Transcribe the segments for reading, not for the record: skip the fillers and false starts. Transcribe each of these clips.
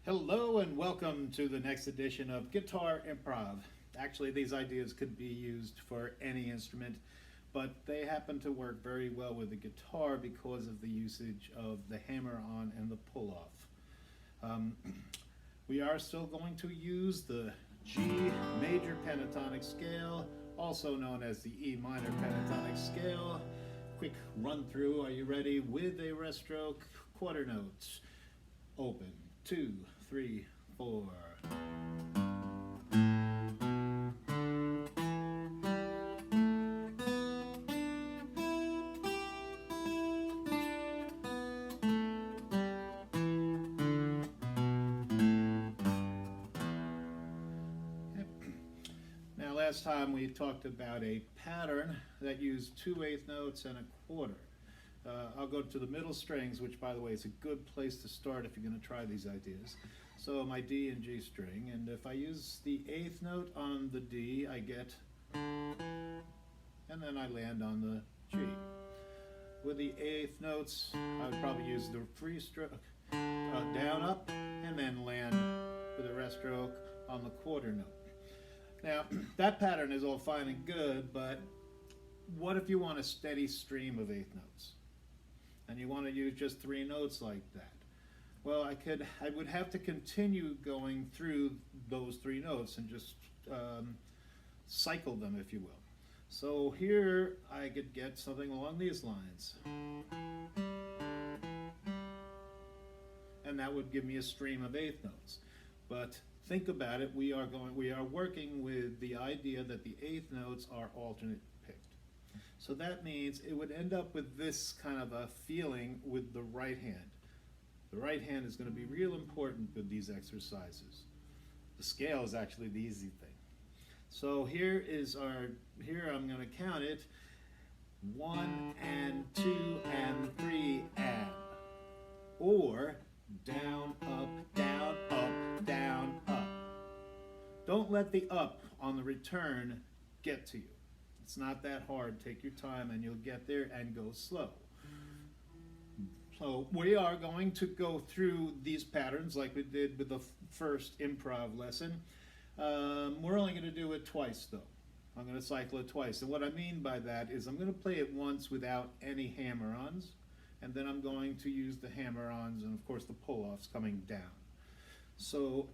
Hello and welcome to the next edition of Guitar Improv. Actually, these ideas could be used for any instrument, but they happen to work very well with the guitar because of the usage of the hammer-on and the pull-off. We are still going to use the G major pentatonic scale, also known as the E minor pentatonic scale. Quick run through, are you ready? With a rest stroke, quarter notes. Open, 2, 3, 4. Now last time we talked about a pattern that used 2/8 notes and a quarter. I'll go to the middle strings, which by the way is a good place to start if you're going to try these ideas. So my D and G string, and if I use the 8th note on the D, I get, and then I land on the G. With the 8th notes, I would probably use the free stroke, down, up, and then land with a rest stroke on the quarter note. Now, that pattern is all fine and good, but what if you want a steady stream of 8th notes? And you want to use just 3 notes like that? Well, I would have to continue going through those 3 notes and just cycle them, if you will. So here I could get something along these lines. And that would give me a stream of 8th notes. But think about it, we are working with the idea that the 8th notes are alternate picked. So that means it would end up with this kind of a feeling with the right hand. The right hand is going to be real important with these exercises. The scale is actually the easy thing. So here I'm going to count it. 1 and 2 and 3 and. Or down, up, down, up, down, up. Don't let the up on the return get to you. It's not that hard. Take your time and you'll get there, and go slow. So we are going to go through these patterns like we did with the first improv lesson. We're only going to do it twice though. I'm going to cycle it twice. And what I mean by that is I'm going to play it once without any hammer-ons, and then I'm going to use the hammer-ons and of course the pull-offs coming down. So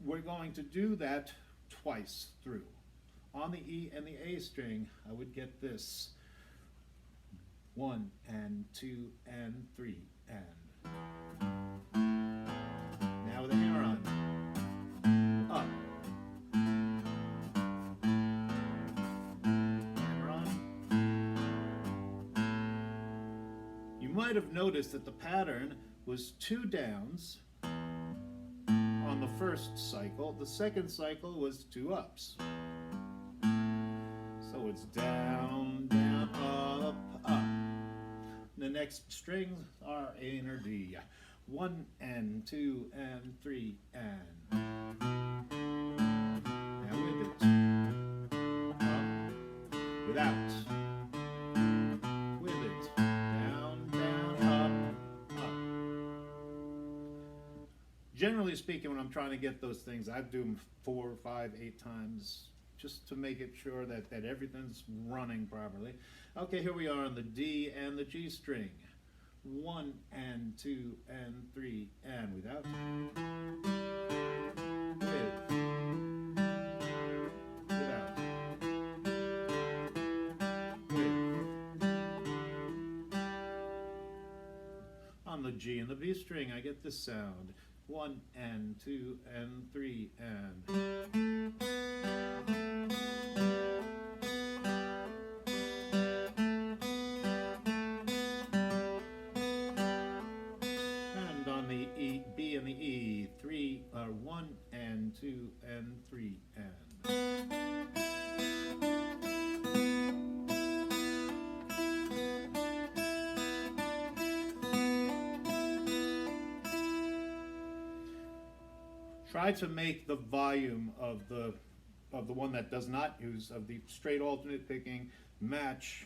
we're going to do that twice through. On the E and the A string, I would get this. 1 and 2 and 3 and. Now with a hammer on. Up. Hammer on. You might have noticed that the pattern was 2 downs on the first cycle. The second cycle was 2 ups. So it's down, down, up, up. The next strings are A and or D. 1 and 2 and 3 and. Now with it. Up, without. With it. Down, down, up, up. Generally speaking, when I'm trying to get those things, I do them 4, 5, 8 times, just to make it sure that everything's running properly. Okay, here we are on the D and the G string. 1 and 2 and 3 and without. With. Without. With. On the G and the B string, I get this sound. 1 and 2 and 3 and. B and the E, 1 and 2 and 3 and. Try to make the volume of the one that does not use, of the straight alternate picking, match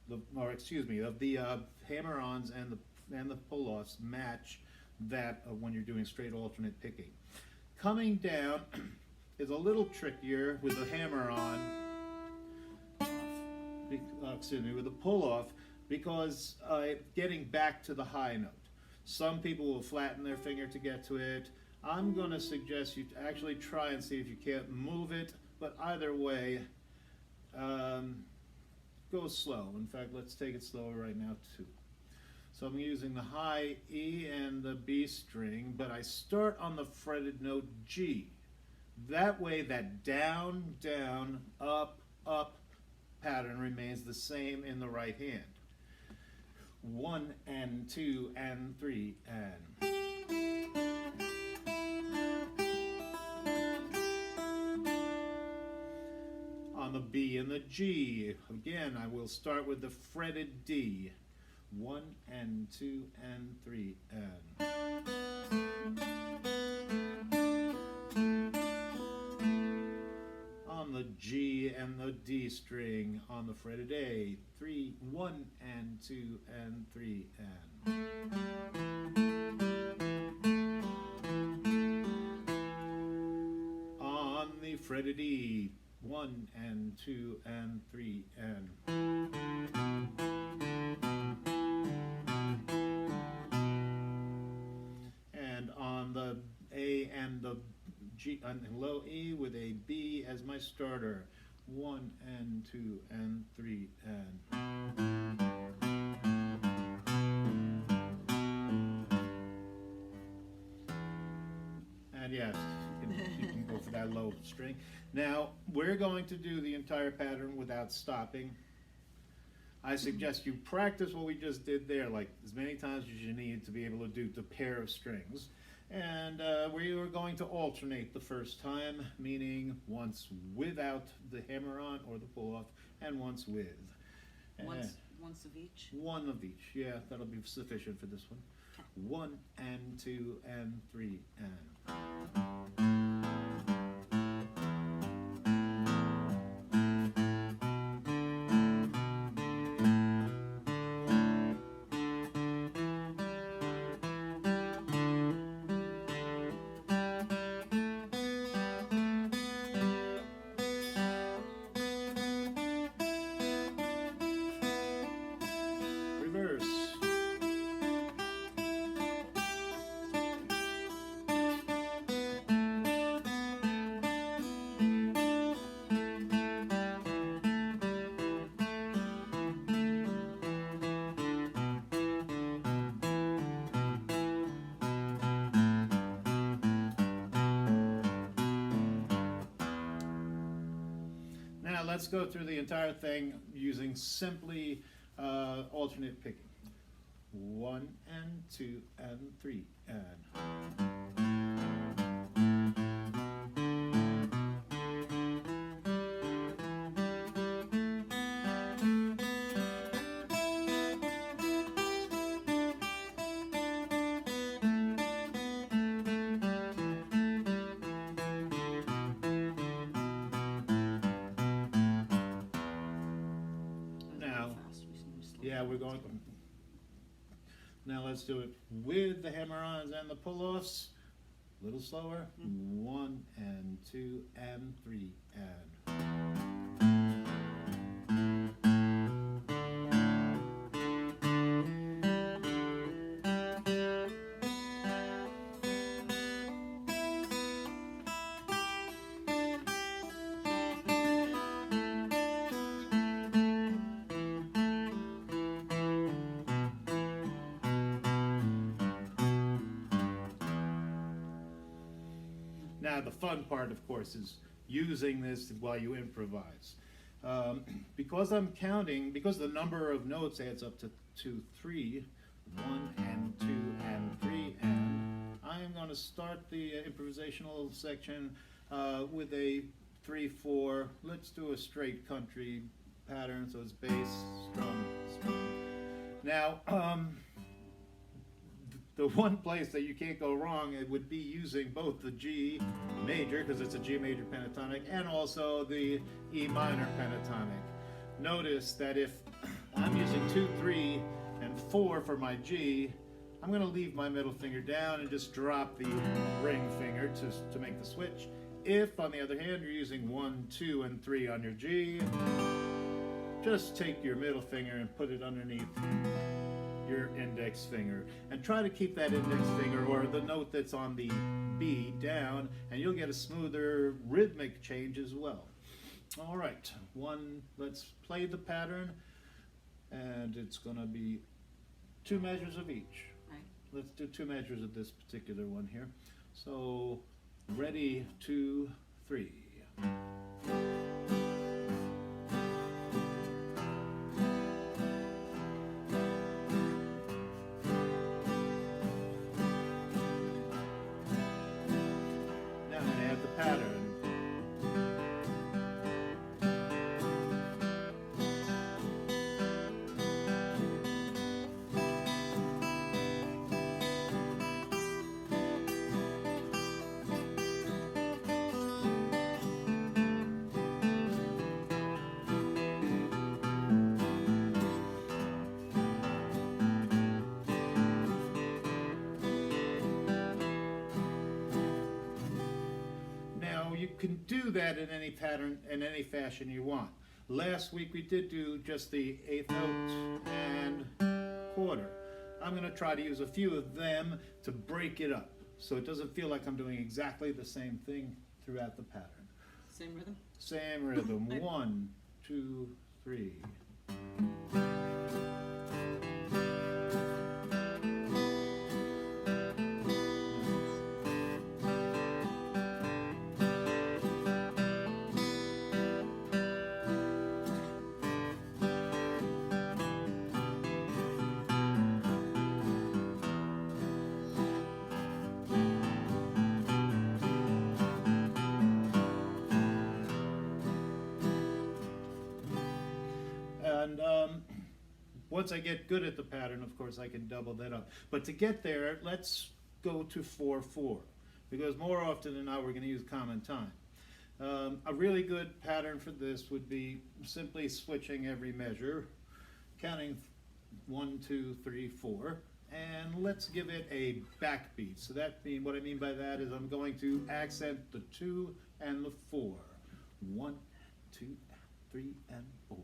the, or excuse me, of the hammer-ons and the pull-offs match that when you're doing straight alternate picking. Coming down is a little trickier with the hammer on, with the pull off, because getting back to the high note. Some people will flatten their finger to get to it. I'm going to suggest you actually try and see if you can't move it, but either way, go slow. In fact, let's take it slower right now too. So I'm using the high E and the B string, but I start on the fretted note G. That way that down, down, up, up pattern remains the same in the right hand. 1 and 2 and 3 and. On the B and the G, again, I will start with the fretted D. 1 and 2 and 3 and. On the G and the D string, on the fretted A, 1 and 2 and 3 and. On the fretted E, 1 and 2 and 3 and. And on the A and the G and low E with a B as my starter, 1 and 2 and 3 and. And yes, you can go for that low string. Now, we're going to do the entire pattern without stopping. I suggest you practice what we just did there, like as many times as you need to be able to do the pair of strings. And we are going to alternate the first time, meaning once without the hammer on or the pull off, and once with. Once of each? One of each, yeah, that'll be sufficient for this one. 1 and 2 and 3 and. Now let's go through the entire thing using simply alternate picking. 1 and 2 and 3 and. Yeah, we're going. Now let's do it with the hammer-ons and the pull-offs. A little slower. 1 and 2 and 3 and. Now the fun part, of course, is using this while you improvise. Because I'm counting, because the number of notes adds up to 2, 3, 1 and 2 and 3 and, I am going to start the improvisational section with a 3, 4. Let's do a straight country pattern, so it's bass, strum, strum. Now, the one place that you can't go wrong, it would be using both the G major, because it's a G major pentatonic, and also the E minor pentatonic. Notice that if I'm using 2, 3, and 4 for my G, I'm going to leave my middle finger down and just drop the ring finger to make the switch. If, on the other hand, you're using 1, 2, and 3 on your G, just take your middle finger and put it underneath your index finger. And try to keep that index finger, or the note that's on the B, down, and you'll get a smoother rhythmic change as well. All right, let's play the pattern, and it's going to be 2 measures of each. Right. Let's do 2 measures of this particular one here. So, ready, 2, 3. Now I'm going to add the pattern. You can do that in any pattern, in any fashion you want. Last week we did do just the 8th note and quarter. I'm going to try to use a few of them to break it up, so it doesn't feel like I'm doing exactly the same thing throughout the pattern. Same rhythm? Same rhythm. 1, 2, 3. And once I get good at the pattern, of course, I can double that up. But to get there, let's go to 4/4, because more often than not, we're going to use common time. A really good pattern for this would be simply switching every measure, counting 1, 2, 3, 4, and let's give it a backbeat. So what I mean by that is I'm going to accent the 2 and the 4. 1, 2, 3, and 4.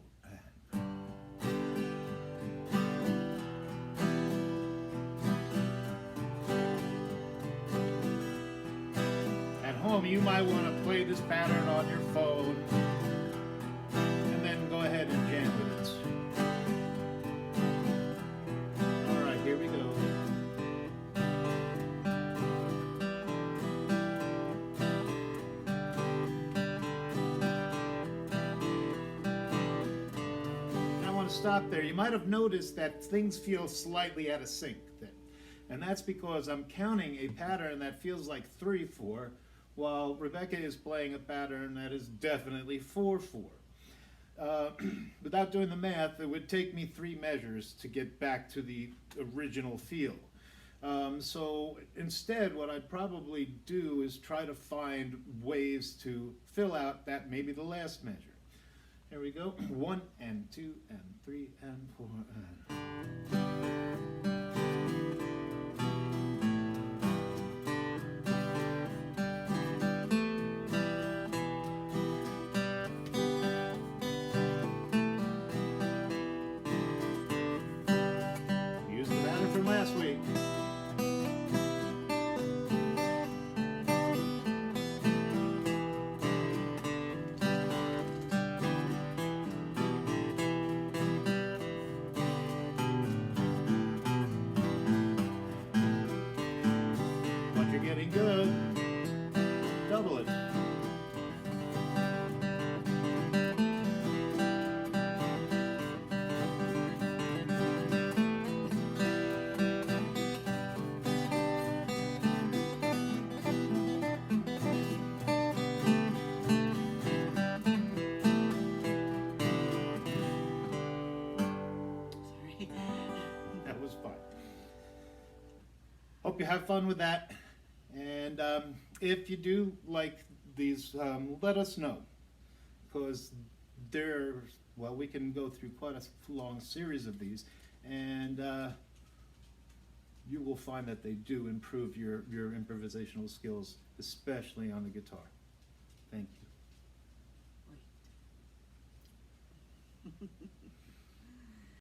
At home, you might want to play this pattern on your phone and then go ahead and jam with it. All right, here we go. Stop there. You might have noticed that things feel slightly out of sync then. And that's because I'm counting a pattern that feels like 3/4, while Rebecca is playing a pattern that is definitely 4/4. Without doing the math, it would take me 3 measures to get back to the original feel. So instead, what I'd probably do is try to find ways to fill out that maybe the last measure. Here we go. 1 and 2 and 3 and 4 and... Use the pattern from last week. Getting good. Double it. Sorry. That was fun. Hope you have fun with that. And if you do like these, let us know, because we can go through quite a long series of these, and you will find that they do improve your improvisational skills, especially on the guitar. Thank you. Wait.